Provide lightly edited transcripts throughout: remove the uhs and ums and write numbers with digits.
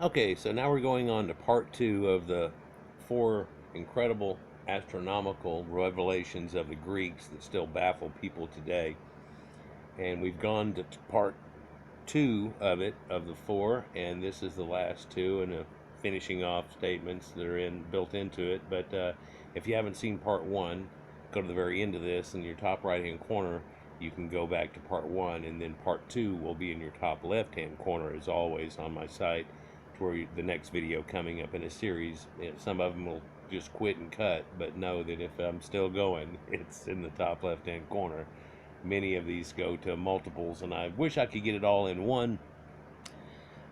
Okay, so now we're going on to part two of the four incredible astronomical revelations of the Greeks that still baffle people today. And we've gone to part two of it, of the four, and this is the last two, and finishing off statements that are built into it. But if you haven't seen part one, go to the very end of this in your top right hand corner. You can go back to part one, and then part two will be in your top left hand corner, as always, on my site, to where the next video coming up in a series. Some of them will just quit and cut, but know that if I'm still going, it's in the top left hand corner. Many of these go to multiples, and I wish I could get it all in one,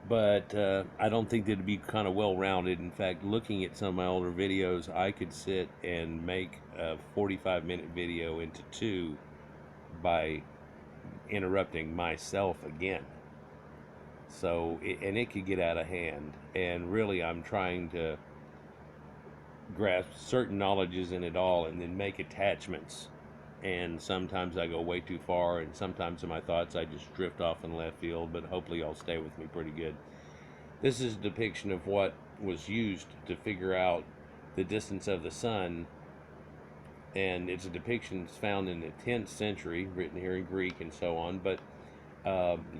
but I don't think that it'd be kind of well rounded. In fact, looking at some of my older videos, I could sit and make a 45-minute video into two by interrupting myself again. So, and it could get out of hand. And really, I'm trying to grasp certain knowledges in it all and then make attachments. And sometimes I go way too far, and sometimes in my thoughts I just drift off in left field, but hopefully y'all stay with me pretty good. This is a depiction of what was used to figure out the distance of the sun, and it's a depiction that's found in the 10th century, written here in Greek and so on, but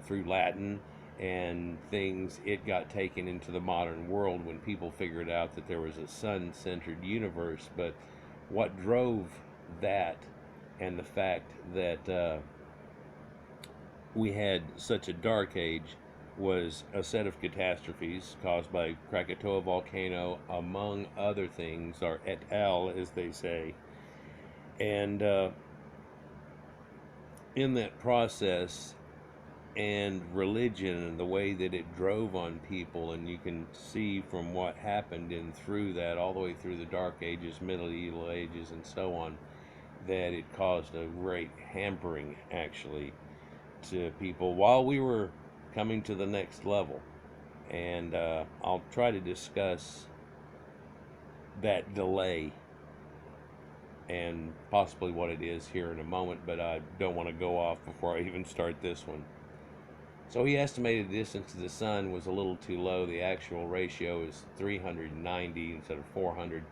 through Latin and things, it got taken into the modern world when people figured out that there was a sun-centered universe. But what drove that, and the fact that we had such a dark age, was a set of catastrophes caused by Krakatoa volcano, among other things, or et al., as they say. And in that process, and religion and the way that it drove on people, and you can see from what happened in through that, all the way through the Dark Ages, Medieval Ages, and so on, that it caused a great hampering, actually, to people while we were coming to the next level. And I'll try to discuss that delay and possibly what it is here in a moment, but I don't want to go off before I even start this one. So he estimated the distance to the sun was a little too low. The actual ratio is 390 instead of 400.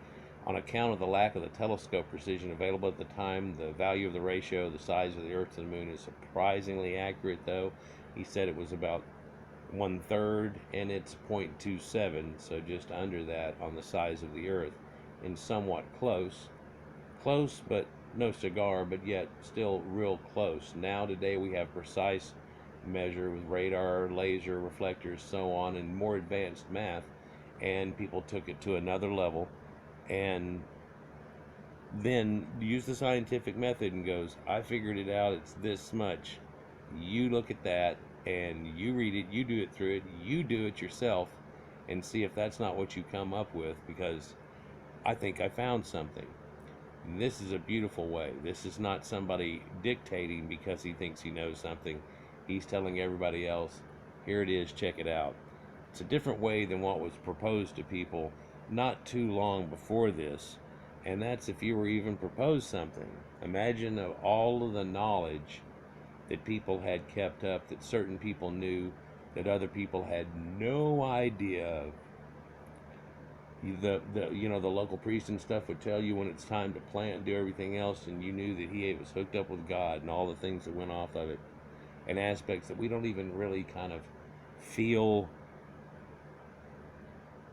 On account of the lack of the telescope precision available at the time, the value of the ratio, the size of the Earth to the Moon, is surprisingly accurate, though. He said it was about 1/3, and it's 0.27, so just under that on the size of the Earth, and somewhat close. Close, but no cigar, but yet still real close. Now, today, we have precise measure with radar, laser, reflectors, so on, and more advanced math, and people took it to another level, and then use the scientific method and goes, I figured it out, it's this much. You look at that, and you read it, you do it through it, you do it yourself, and see if that's not what you come up with, because I think I found something. And this is a beautiful way. This is not somebody dictating because he thinks he knows something. He's telling everybody else, here it is, check it out. It's a different way than what was proposed to people not too long before this, and that's if you were even proposed something. Imagine of all of the knowledge that people had kept up, that certain people knew, that other people had no idea of. The local priest and stuff would tell you when it's time to plant and do everything else, and you knew that he was hooked up with God and all the things that went off of it, and aspects that we don't even really kind of feel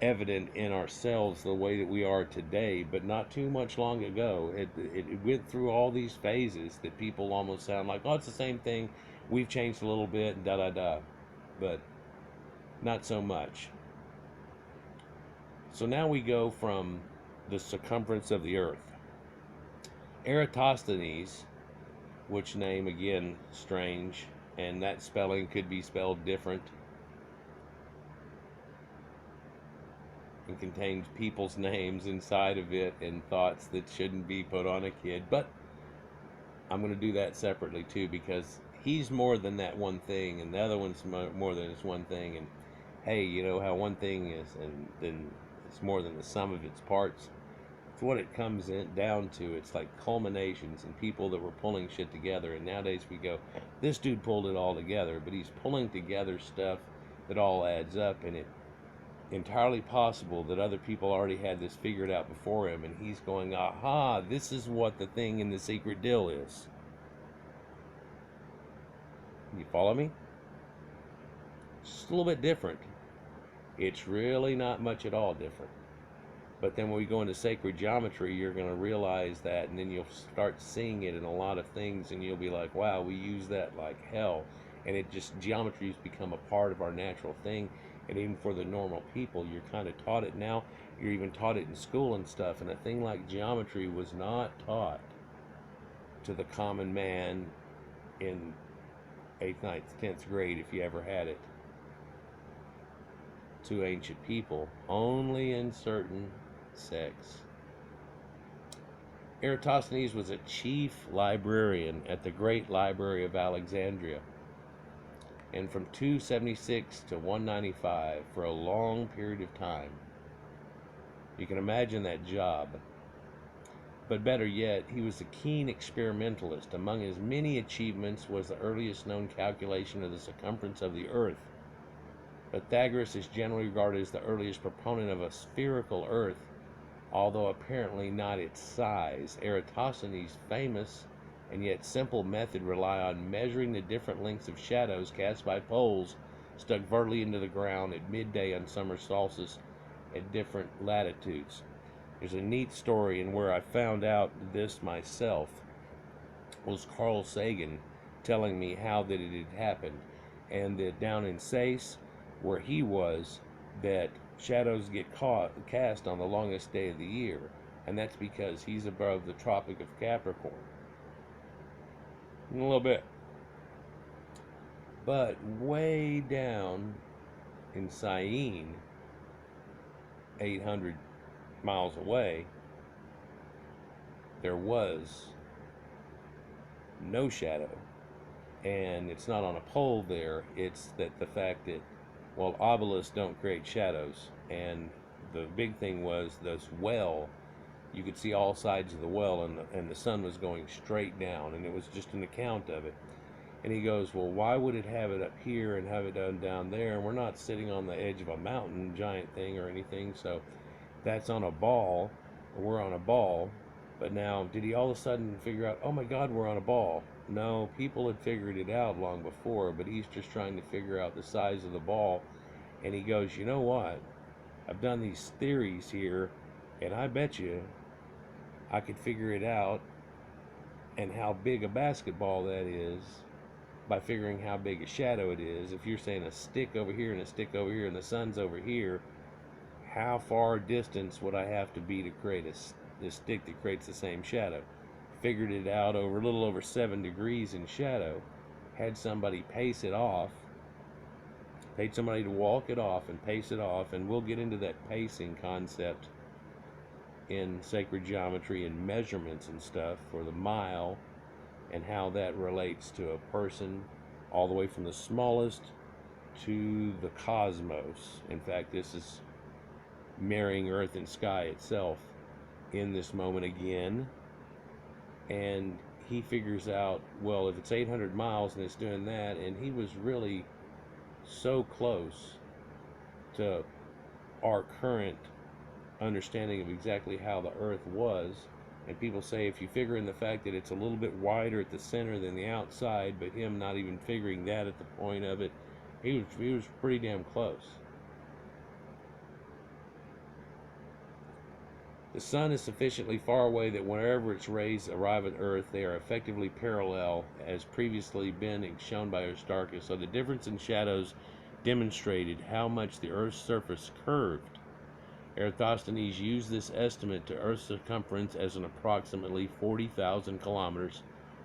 evident in ourselves the way that we are today, but not too much long ago. It went through all these phases that people almost sound like, oh, it's the same thing, we've changed a little bit, and da-da-da, but not so much. So now we go from the circumference of the Earth. Eratosthenes, which name again strange, and that spelling could be spelled different, and contains people's names inside of it and thoughts that shouldn't be put on a kid. But I'm going to do that separately too, because he's more than that one thing, and the other one's more than this one thing. And hey, you know how one thing is, and then it's more than the sum of its parts. It's what it comes down to. It's like culminations and people that were pulling shit together. And nowadays we go, this dude pulled it all together, but he's pulling together stuff that all adds up, and it entirely possible that other people already had this figured out before him, and he's going, aha, this is what the thing in the secret deal is. You follow me? It's just a little bit different. It's really not much at all different. But then when we go into sacred geometry, you're going to realize that, and then you'll start seeing it in a lot of things, and you'll be like, wow, we use that like hell. And it just, geometry has become a part of our natural thing. And even for the normal people, you're kind of taught it now. You're even taught it in school and stuff. And a thing like geometry was not taught to the common man in 8th, 9th, 10th grade, if you ever had it, to ancient people, only in certain sects. Eratosthenes was a chief librarian at the Great Library of Alexandria, and from 276 to 195, for a long period of time. You can imagine that job. But better yet, he was a keen experimentalist. Among his many achievements was the earliest known calculation of the circumference of the Earth. Pythagoras is generally regarded as the earliest proponent of a spherical Earth, although apparently not its size. Eratosthenes' famous and yet simple method relied on measuring the different lengths of shadows cast by poles stuck vertically into the ground at midday on summer solstice at different latitudes. There's a neat story, and where I found out this myself was Carl Sagan telling me how that it had happened, and that down in Sais, where he was, that shadows get cast on the longest day of the year, and that's because he's above the Tropic of Capricorn. In a little bit. But way down in Syene, 800 miles away, there was no shadow. And it's not on a pole there, it's that the fact that, well, obelisks don't create shadows. And the big thing was this well, you could see all sides of the well, and the sun was going straight down, and it was just an account of it. And he goes, well, why would it have it up here and have it done down there? And we're not sitting on the edge of a mountain giant thing or anything, so that's on a ball, or we're on a ball. But now, did he all of a sudden figure out, oh my God, we're on a ball? No, people had figured it out long before, but he's just trying to figure out the size of the ball. And he goes, you know what? I've done these theories here, and I bet you I could figure it out, and how big a basketball that is, by figuring how big a shadow it is. If you're saying a stick over here and a stick over here and the sun's over here, how far distance would I have to be to create a stick that creates the same shadow? Figured it out over a little over 7 degrees in shadow. Had somebody pace it off, paid somebody to walk it off and pace it off, and we'll get into that pacing concept in sacred geometry and measurements and stuff for the mile, and how that relates to a person all the way from the smallest to the cosmos. In fact, this is marrying earth and sky itself in this moment again. And he figures out, well, if it's 800 miles and it's doing that, and he was really so close to our current understanding of exactly how the earth was. And people say, if you figure in the fact that it's a little bit wider at the center than the outside, but him not even figuring that at the point of it, he was pretty damn close. The sun is sufficiently far away that wherever its rays arrive at Earth, they are effectively parallel, as previously been shown by Aristarchus. So the difference in shadows demonstrated how much the Earth's surface curved. Eratosthenes used this estimate to Earth's circumference as an approximately 40,000 kilometers,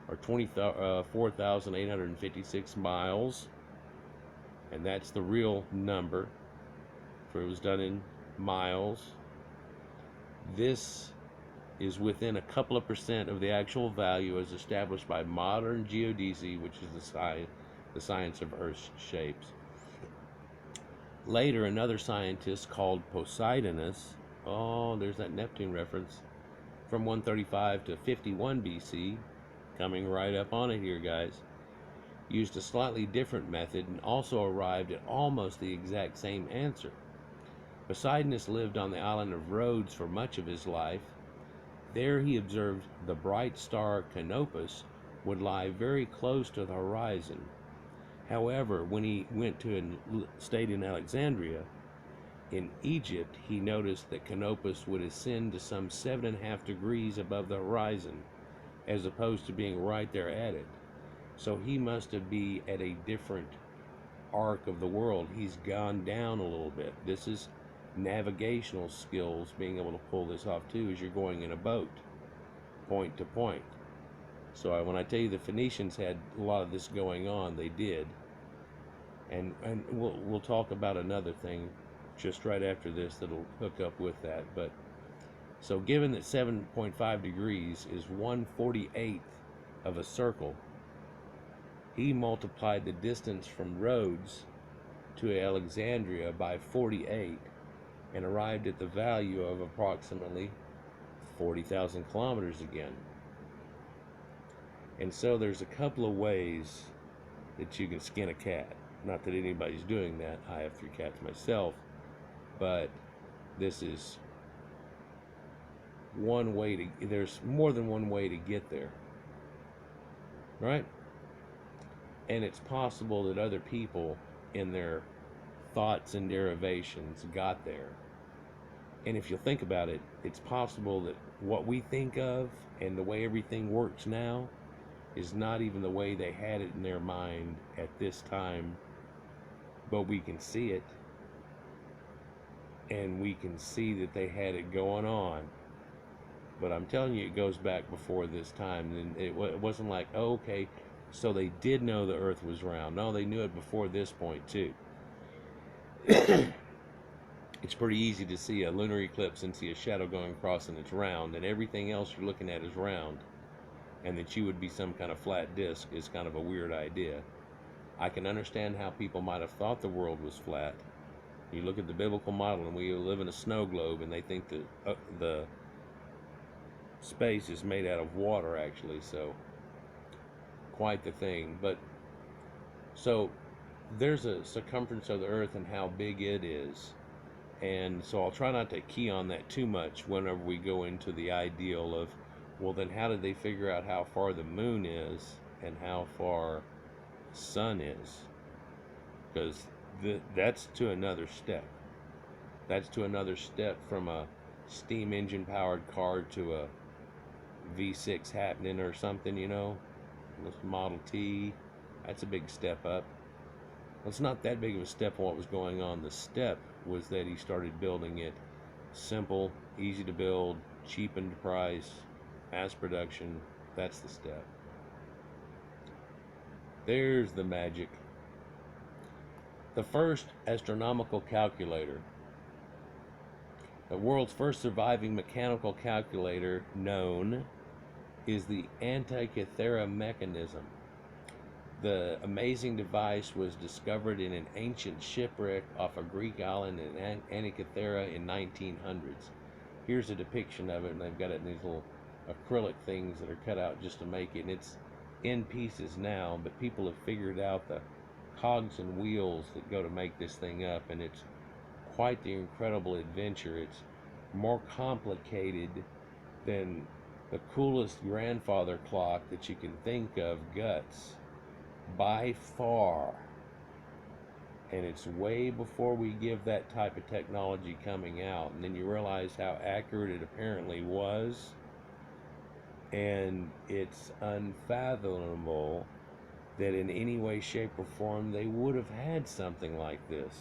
or 4,856 miles, and that's the real number, for it was done in miles. This is within a couple of percent of the actual value as established by modern geodesy, which is the science of Earth's shapes. Later, another scientist called Poseidonus, oh, there's that Neptune reference, from 135 to 51 BC, coming right up on it here, guys, used a slightly different method and also arrived at almost the exact same answer. Poseidon lived on the island of Rhodes for much of his life. There he observed the bright star Canopus would lie very close to the horizon. However, when he went to and stayed in Alexandria, in Egypt, he noticed that Canopus would ascend to some 7.5 degrees above the horizon, as opposed to being right there at it. So he must be at a different arc of the world. He's gone down a little bit. This is navigational skills, being able to pull this off too, as you're going in a boat, point to point. So when I tell you the Phoenicians had a lot of this going on, they did. And we'll talk about another thing just right after this that'll hook up with that. But so given that 7.5 degrees is 1/48th of a circle, he multiplied the distance from Rhodes to Alexandria by 48 and arrived at the value of approximately 40,000 kilometers again. And so there's a couple of ways that you can skin a cat. Not that anybody's doing that. I have 3 cats myself. But this is one way to, there's more than one way to get there. Right? And it's possible that other people in their thoughts and derivations got there. And if you think about it, it's possible that what we think of and the way everything works now is not even the way they had it in their mind at this time, but we can see it, and we can see that they had it going on. But I'm telling you, it goes back before this time. And it wasn't like, oh, okay, so they did know the earth was round. No, they knew it before this point too. It's pretty easy to see a lunar eclipse and see a shadow going across and it's round, and everything else you're looking at is round. And that you would be some kind of flat disk is kind of a weird idea. I can understand how people might have thought the world was flat. You look at the biblical model, and we live in a snow globe, and they think that the space is made out of water, actually. So quite the thing. But so there's a circumference of the earth and how big it is. And so I'll try not to key on that too much whenever we go into the ideal of, well, then how did they figure out how far the moon is and how far the sun is? Because that's to another step. That's to another step from a steam engine powered car to a V6 happening or something, you know, this Model T. That's a big step up. Well, it's not that big of a step on what was going on. The step was that he started building it simple, easy to build, cheapened price, mass production. That's the step. There's the magic. The first astronomical calculator. The world's first surviving mechanical calculator known is the Antikythera mechanism. The amazing device was discovered in an ancient shipwreck off a Greek island in Antikythera in 1900s. Here's a depiction of it, and they've got it in these little acrylic things that are cut out just to make it. And it's in pieces now, but people have figured out the cogs and wheels that go to make this thing up, and it's quite the incredible adventure. It's more complicated than the coolest grandfather clock that you can think of, guts, by far. And it's way before we give that type of technology coming out, and then you realize how accurate it apparently was, and it's unfathomable that in any way, shape, or form they would have had something like this.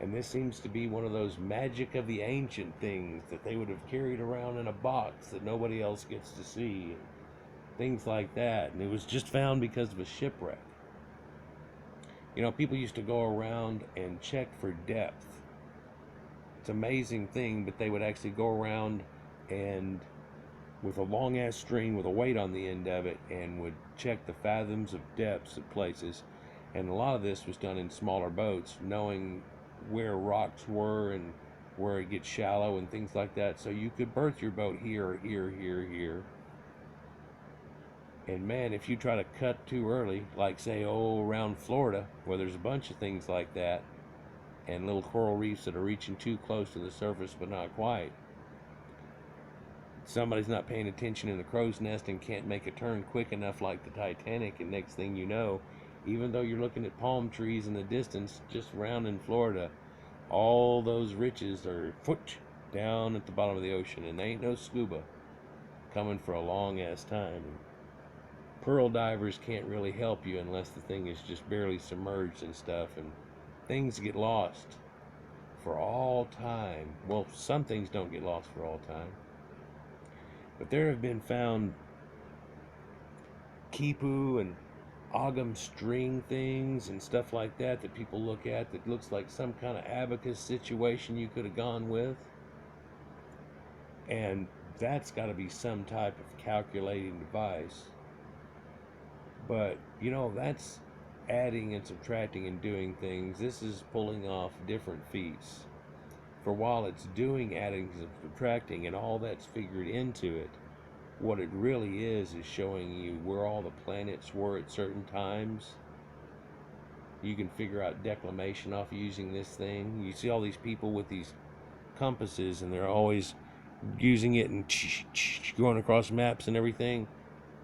And this seems to be one of those magic of the ancient things that they would have carried around in a box that nobody else gets to see. Things like that. And it was just found because of a shipwreck. You know, people used to go around and check for depth. It's an amazing thing, but they would actually go around and with a long ass string with a weight on the end of it and would check the fathoms of depths of places. And a lot of this was done in smaller boats, knowing where rocks were and where it gets shallow and things like that. So you could berth your boat here or here, here. And man, if you try to cut too early, like say, around Florida, where there's a bunch of things like that, and little coral reefs that are reaching too close to the surface but not quite. Somebody's not paying attention in the crow's nest and can't make a turn quick enough like the Titanic, and next thing you know, even though you're looking at palm trees in the distance just around in Florida, all those riches are down at the bottom of the ocean, and they ain't no scuba coming for a long ass time. Pearl divers can't really help you unless the thing is just barely submerged and stuff, and things get lost for all time. Well, some things don't get lost for all time, but there have been found Kipu and Ogham string things and stuff like that that people look at that looks like some kind of abacus situation you could have gone with. And that's got to be some type of calculating device. But, you know, that's adding and subtracting and doing things. This is pulling off different feats. For while it's doing adding and subtracting and all that's figured into it, what it really is showing you where all the planets were at certain times. You can figure out declination off using this thing. You see all these people with these compasses, and they're always using it and going across maps and everything.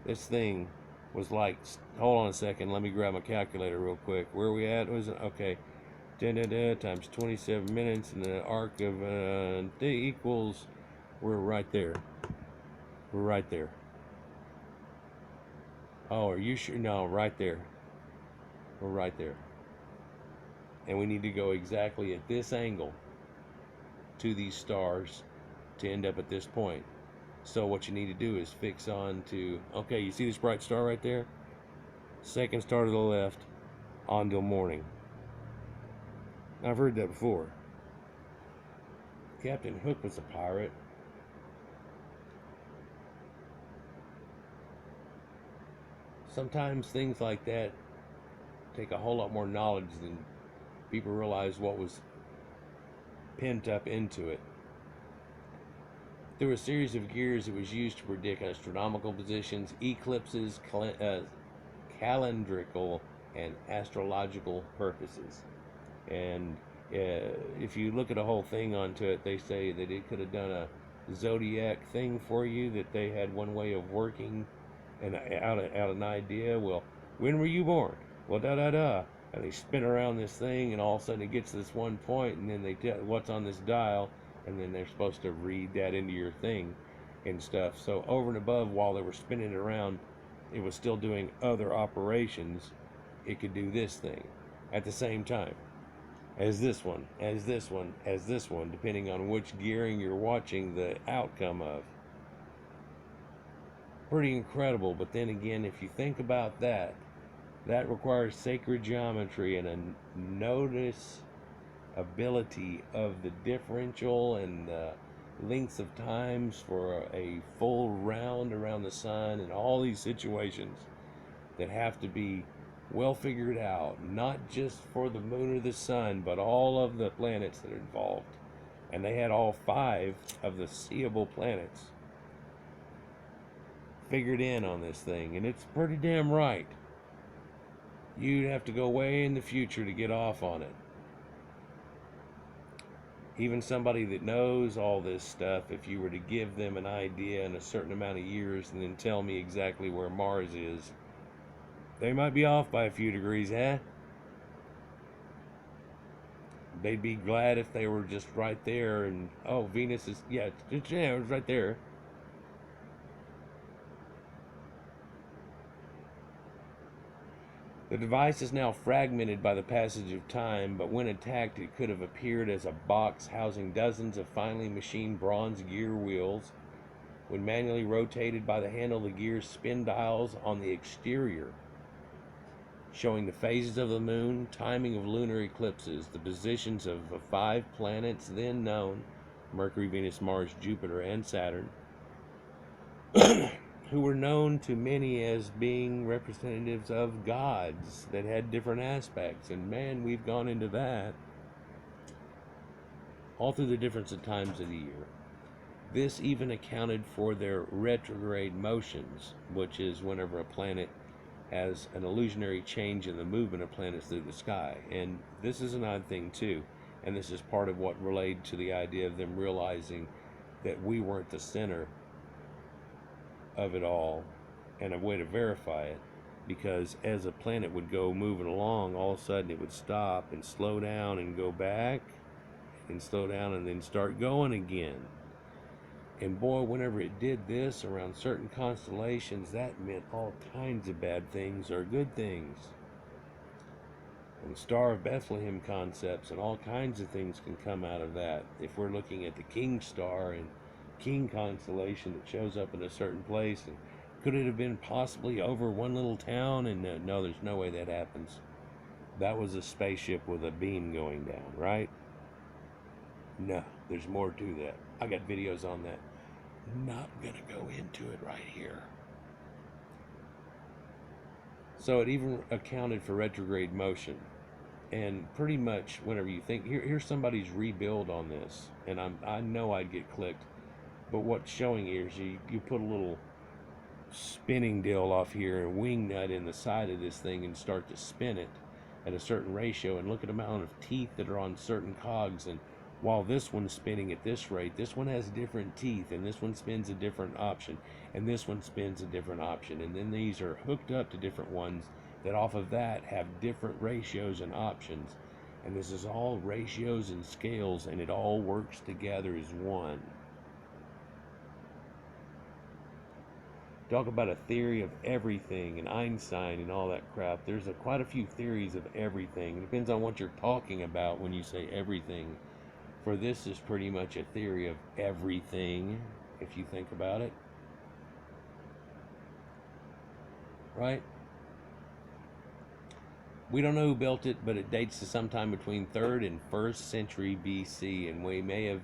This thing was like, hold on a second, let me grab my calculator real quick. Where are we at? Was it okay? Times 27 minutes, and the arc of equals. We're right there. We're right there. Oh, are you sure? No, right there. We're right there. And we need to go exactly at this angle to these stars to end up at this point. So what you need to do is fix on to, okay, you see this bright star right there? Second star to the left, on till morning. I've heard that before. Captain Hook was a pirate. Sometimes things like that take a whole lot more knowledge than people realize what was pent up into it. There were a series of gears that was used to predict astronomical positions, eclipses, calendrical, and astrological purposes. And if you look at a whole thing onto it, they say that it could have done a zodiac thing for you, that they had one way of working and out an idea. Well, when were you born? Well, and they spin around this thing, and all of a sudden it gets to this one point, and then they tell what's on this dial, and then they're supposed to read that into your thing and stuff. So over and above, while they were spinning it around, it was still doing other operations. It could do this thing at the same time as this one, as this one, as this one, depending on which gearing you're watching the outcome of. Pretty incredible. But then again, if you think about that, that requires sacred geometry and a notice ability of the differential and the lengths of times for a full round around the sun, and all these situations that have to be well figured out, not just for the moon or the sun, but all of the planets that are involved. And they had all 5 of the seeable planets figured in on this thing, and it's pretty damn right. You'd have to go way in the future to get off on it. Even somebody that knows all this stuff, if you were to give them an idea in a certain amount of years and then tell me exactly where Mars is, they might be off by a few degrees, huh? They'd be glad if they were just right there, and oh, Venus is, yeah, it's right there. The device is now fragmented by the passage of time, but when attacked, it could have appeared as a box housing dozens of finely machined bronze gear wheels. When manually rotated by the handle, the gears spin dials on the exterior, showing the phases of the moon, timing of lunar eclipses, the positions of the 5 planets then known, Mercury, Venus, Mars, Jupiter, and Saturn, who were known to many as being representatives of gods that had different aspects. And man, we've gone into that all through the difference of times of the year. This even accounted for their retrograde motions, which is whenever a planet has an illusionary change in the movement of planets through the sky. And this is an odd thing too. And this is part of what relayed to the idea of them realizing that we weren't the center of it all, and a way to verify it, because as a planet would go moving along, all of a sudden it would stop and slow down and go back and slow down and then start going again. And boy, whenever it did this around certain constellations, that meant all kinds of bad things or good things. And Star of Bethlehem concepts and all kinds of things can come out of that. If we're looking at the King Star and King constellation that shows up in a certain place, and could it have been possibly over one little town? And no, there's no way that happens. That was a spaceship with a beam going down, right? No, there's more to that. I got videos on that. Not gonna go into it right here. So it even accounted for retrograde motion. And pretty much whenever you think, here's somebody's rebuild on this, and I know I'd get clicked, but what's showing here is you put a little spinning deal off here, a wing nut in the side of this thing, and start to spin it at a certain ratio, and look at the amount of teeth that are on certain cogs. And while this one's spinning at this rate, this one has different teeth, and this one spins a different option, and this one spins a different option, and then these are hooked up to different ones that off of that have different ratios and options. And this is all ratios and scales, and it all works together as one. Talk about a theory of everything, and Einstein and all that crap. There's quite a few theories of everything. It depends on what you're talking about when you say everything. For this is pretty much a theory of everything, if you think about it. Right? We don't know who built it, but it dates to sometime between 3rd and 1st century BC, and we may have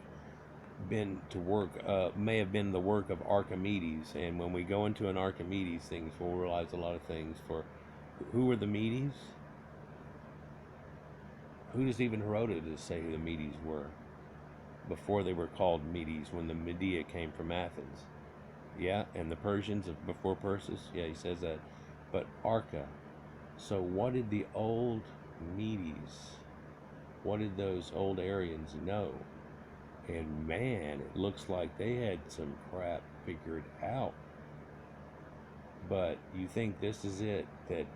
been the work of Archimedes. And when we go into an Archimedes things, we'll realize a lot of things. For who were the Medes? Who does even Herodotus say who the Medes were before they were called Medes, when the Medea came from Athens? Yeah, and the Persians before Persis. Yeah, he says that. But Arca. So what did the old Medes, what did those old Aryans know? And man, it looks like they had some crap figured out. But you think this is it, that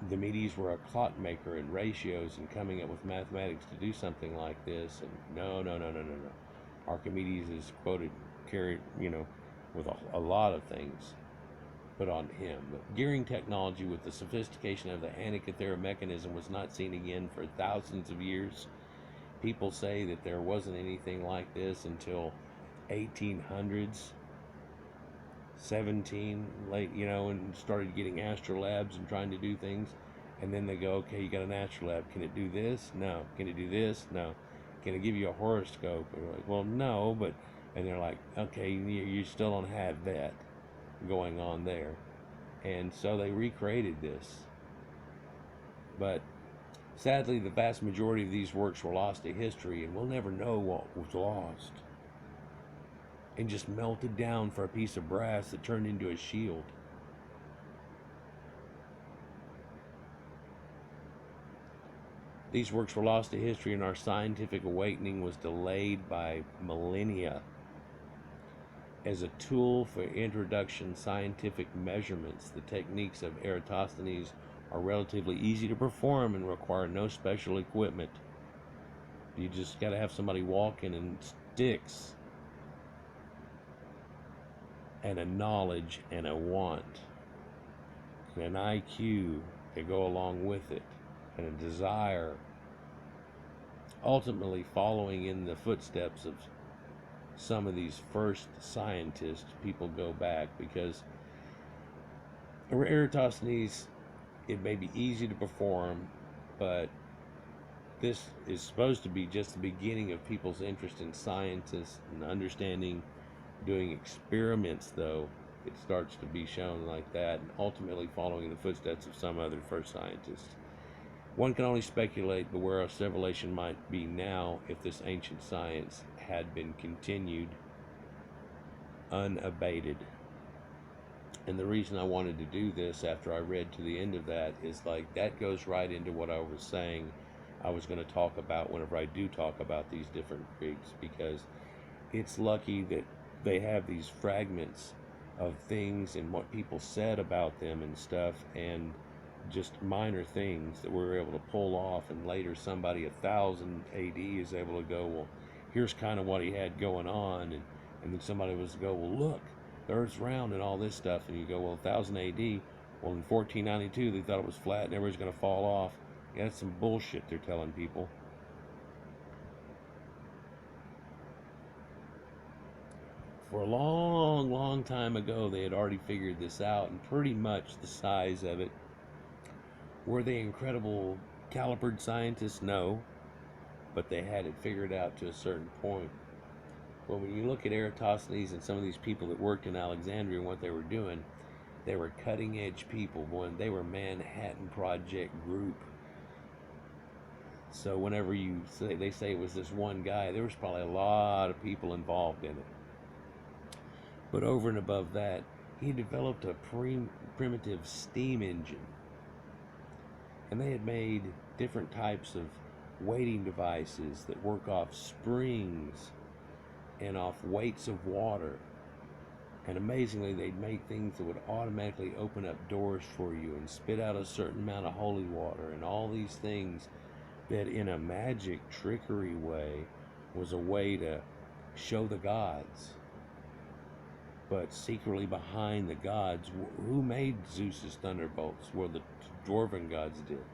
the Medes were a clockmaker and ratios and coming up with mathematics to do something like this? And no. Archimedes is quoted, carried, with a lot of things put on him. But gearing technology with the sophistication of the Antikythera mechanism was not seen again for thousands of years. People say that there wasn't anything like this until 1800s, 17, late, and started getting astrolabs and trying to do things. And then they go, okay, you got an astrolabe. Can it do this? No. Can it do this? No. Can it give you a horoscope? And we're like, well, no, but, and they're like, okay, you still don't have that going on there. And so they recreated this. But sadly, the vast majority of these works were lost to history, and we'll never know what was lost and just melted down for a piece of brass that turned into a shield. These works were lost to history, and our scientific awakening was delayed by millennia. As a tool for introduction scientific measurements, the techniques of Eratosthenes are relatively easy to perform and require no special equipment. You just got to have somebody walking and sticks, and a knowledge and a want, and an IQ to go along with it, and a desire. Ultimately, following in the footsteps of some of these first scientists, people go back, because Eratosthenes, it may be easy to perform, but this is supposed to be just the beginning of people's interest in scientists and understanding. Doing experiments, though, it starts to be shown like that, and ultimately following in the footsteps of some other first scientists. One can only speculate, but where our civilization might be now if this ancient science had been continued unabated. And the reason I wanted to do this after I read to the end of that is, like, that goes right into what I was saying I was going to talk about whenever I do talk about these different Greeks, because it's lucky that they have these fragments of things and what people said about them and stuff, and just minor things that we were able to pull off, and later somebody 1000 AD is able to go, well, here's kind of what he had going on, and then somebody was to go, well, look, the Earth's round and all this stuff, and you go, well, 1000 AD, well, in 1492 they thought it was flat and everybody's going to fall off. Yeah, that's some bullshit they're telling people. For a long, long time ago, they had already figured this out, and pretty much the size of it. Were they incredible calibered scientists? No, but they had it figured out to a certain point. Well, when you look at Eratosthenes and some of these people that worked in Alexandria and what they were doing, they were cutting edge people. Boy, they were Manhattan Project group. So whenever they say it was this one guy, there was probably a lot of people involved in it. But over and above that, he developed a primitive steam engine. And they had made different types of weighting devices that work off springs and off weights of water. And amazingly, they'd make things that would automatically open up doors for you and spit out a certain amount of holy water, and all these things that in a magic trickery way was a way to show the gods. But secretly behind the gods, who made Zeus's thunderbolts? Well, the dwarven gods did.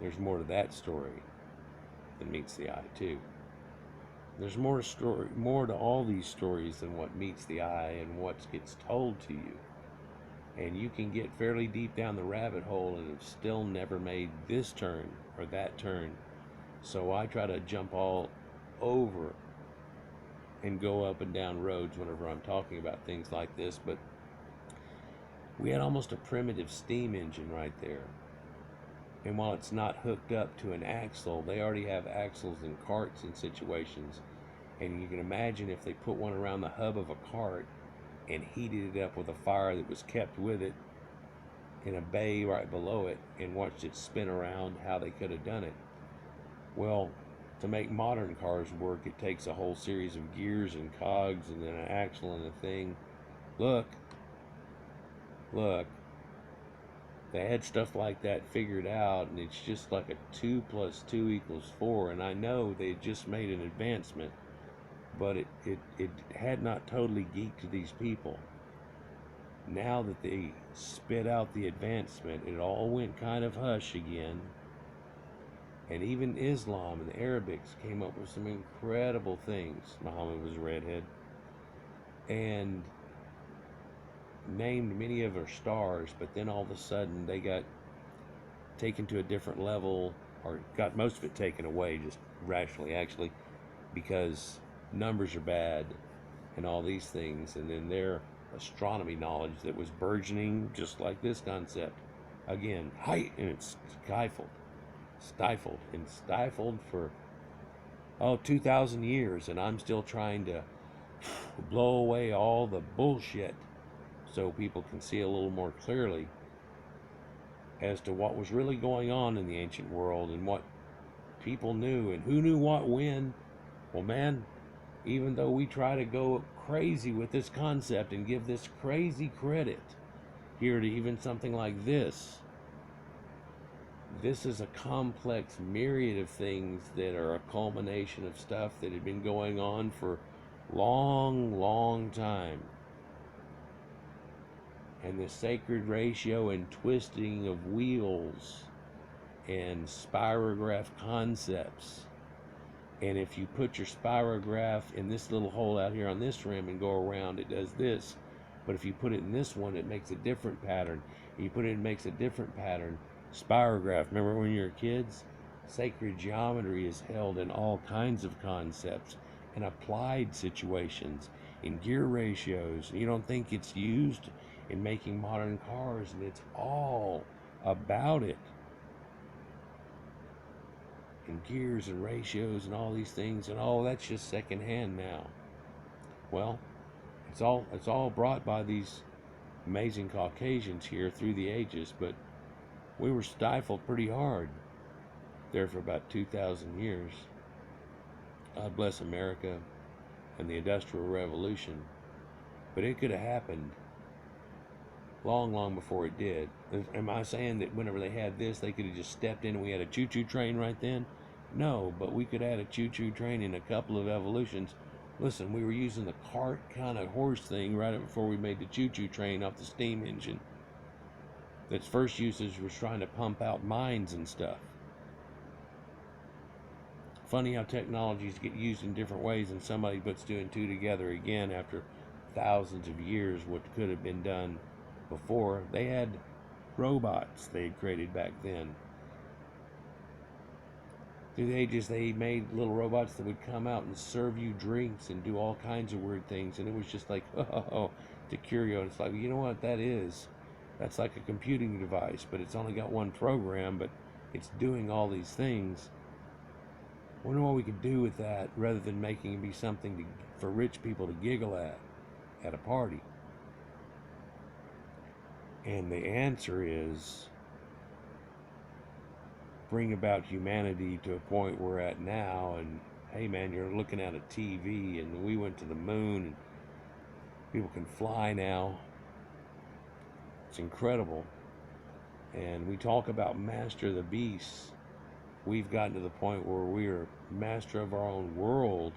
There's more to that story than meets the eye, too. There's more to all these stories than what meets the eye and what gets told to you. And you can get fairly deep down the rabbit hole and have still never made this turn or that turn. So I try to jump all over and go up and down roads whenever I'm talking about things like this. But we had almost a primitive steam engine right there. And while it's not hooked up to an axle, they already have axles in carts in situations. And you can imagine if they put one around the hub of a cart and heated it up with a fire that was kept with it in a bay right below it and watched it spin around, how they could have done it. Well, to make modern cars work, it takes a whole series of gears and cogs and then an axle and a thing. Look. They had stuff like that figured out, and it's just like a 2 + 2 = 4. And I know they just made an advancement, but it had not totally geeked these people. Now that they spit out the advancement, it all went kind of hush again. And even Islam and the Arabics came up with some incredible things. Muhammad was a redhead. And named many of their stars, but then all of a sudden they got taken to a different level, or got most of it taken away, just rationally actually, because numbers are bad and all these things. And then their astronomy knowledge that was burgeoning, just like this concept, again, height, and it's stifled for 2,000 years, and I'm still trying to blow away all the bullshit so people can see a little more clearly as to what was really going on in the ancient world and what people knew and who knew what when. Well, man, even though we try to go crazy with this concept and give this crazy credit here to even something like this, this is a complex myriad of things that are a culmination of stuff that had been going on for long time. And the sacred ratio and twisting of wheels and spirograph concepts. And if you put your spirograph in this little hole out here on this rim and go around, it does this. But if you put it in this one, it makes a different pattern. If you put it makes a different pattern. Spirograph, remember when you were kids? Sacred geometry is held in all kinds of concepts and applied situations in gear ratios. You don't think it's used in making modern cars, and it's all about it. And gears and ratios and all these things, and that's just secondhand now. Well, it's all brought by these amazing Caucasians here through the ages, but we were stifled pretty hard. there for about 2,000 years. God bless America and the Industrial Revolution. But it could have happened long, long before it did. Am I saying that whenever they had this, they could have just stepped in and we had a choo-choo train right then? No, but we could add a choo-choo train in a couple of evolutions. Listen, we were using the cart kind of horse thing right before we made the choo-choo train off the steam engine. Its first usage was trying to pump out mines and stuff. Funny how technologies get used in different ways and somebody puts two and two together again after thousands of years what could have been done before. They had robots they had created back then. They made little robots that would come out and serve you drinks and do all kinds of weird things, and it was just like, oh, to curio. And it's like, you know what that is? That's like a computing device, but it's only got one program, but it's doing all these things. I wonder what we could do with that rather than making it be something for rich people to giggle at a party. And the answer is bring about humanity to a point we're at now. And hey man, you're looking at a TV and we went to the moon and people can fly now. It's incredible. And we talk about master the beast. We've gotten to the point where we're master of our own world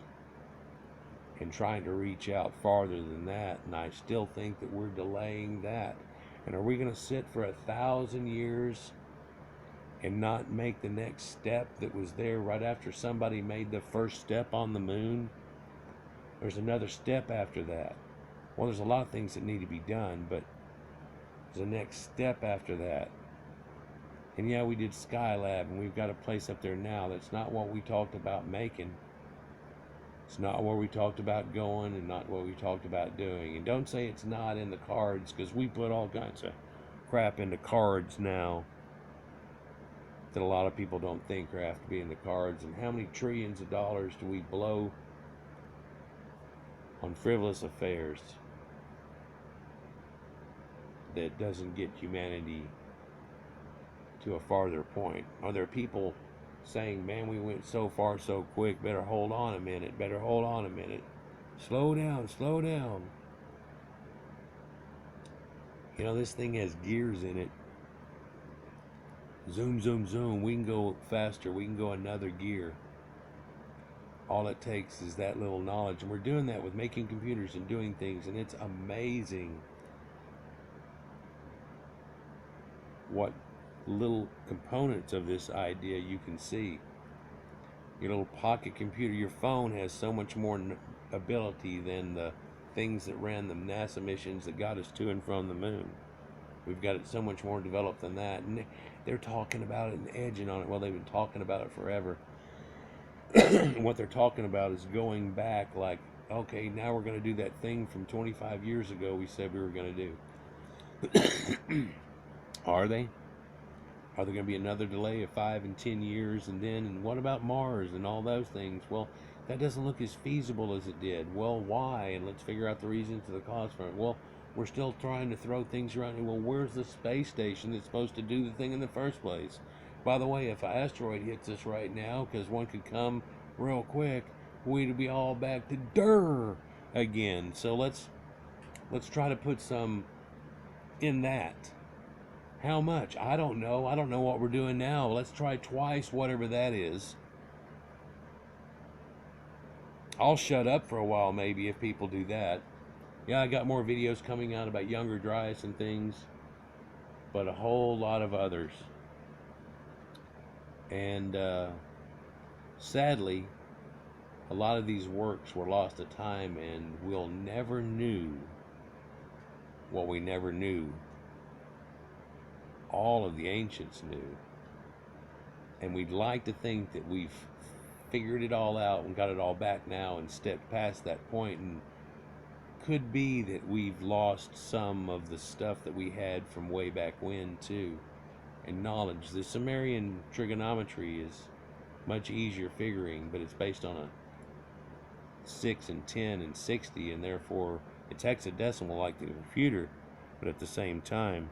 and trying to reach out farther than that. And I still think that we're delaying that. And are we going to sit for 1,000 years and not make the next step that was there right after somebody made the first step on the moon? There's another step after that. Well, there's a lot of things that need to be done, but there's a next step after that. And yeah, we did Skylab, and we've got a place up there now. That's not what we talked about making. It's not where we talked about going and not what we talked about doing. And don't say it's not in the cards, because we put all kinds of crap into cards now that a lot of people don't think have to be in the cards. And how many trillions of dollars do we blow on frivolous affairs that doesn't get humanity to a farther point? Are there people saying, man, we went so far so quick, better hold on a minute, slow down, you know, this thing has gears in it. Zoom, zoom, zoom, we can go faster, we can go another gear. All it takes is that little knowledge, and we're doing that with making computers and doing things, and it's amazing what little components of this idea you can see. Your little pocket computer, your phone has so much more ability than the things that ran the NASA missions that got us to and from the moon. We've got it so much more developed than that, and they're talking about it and edging on it. Well, they've been talking about it forever. What they're talking about is going back, like, okay, now we're going to do that thing from 25 years ago we said we were going to do. Are they? Are there going to be another delay of 5 and 10 years? And what about Mars and all those things? Well, that doesn't look as feasible as it did. Well, why? And let's figure out the reasons to the cause for it. Well, we're still trying to throw things around. Well, where's the space station that's supposed to do the thing in the first place? By the way, if an asteroid hits us right now, because one could come real quick, we'd be all back to durr again. So let's try to put some in that. How much? I don't know. I don't know what we're doing now. Let's try twice whatever that is. I'll shut up for a while maybe if people do that. Yeah, I got more videos coming out about younger Dryas and things, but a whole lot of others. And sadly, a lot of these works were lost to time, and we'll never knew what we never knew. All of the ancients knew. And we'd like to think that we've figured it all out and got it all back now and stepped past that point, and could be that we've lost some of the stuff that we had from way back when too. And knowledge. The Sumerian trigonometry is much easier figuring, but it's based on a 6 and 10 and 60, and therefore it's hexadecimal like the computer, but at the same time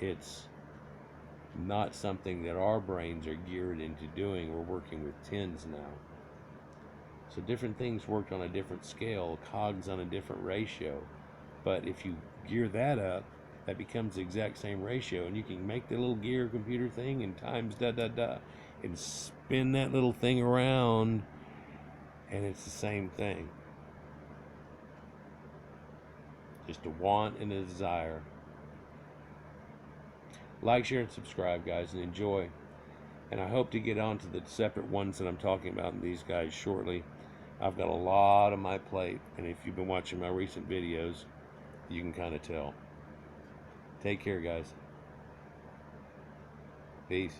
it's not something that our brains are geared into doing. We're working with tens now. So different things worked on a different scale, cogs on a different ratio. But if you gear that up, that becomes the exact same ratio, and you can make the little gear computer thing and times da da da and spin that little thing around, and it's the same thing. Just a want and a desire. Like, share, and subscribe, guys, and enjoy. And I hope to get on to the separate ones that I'm talking about in these guys shortly. I've got a lot on my plate, and if you've been watching my recent videos, you can kind of tell. Take care, guys. Peace.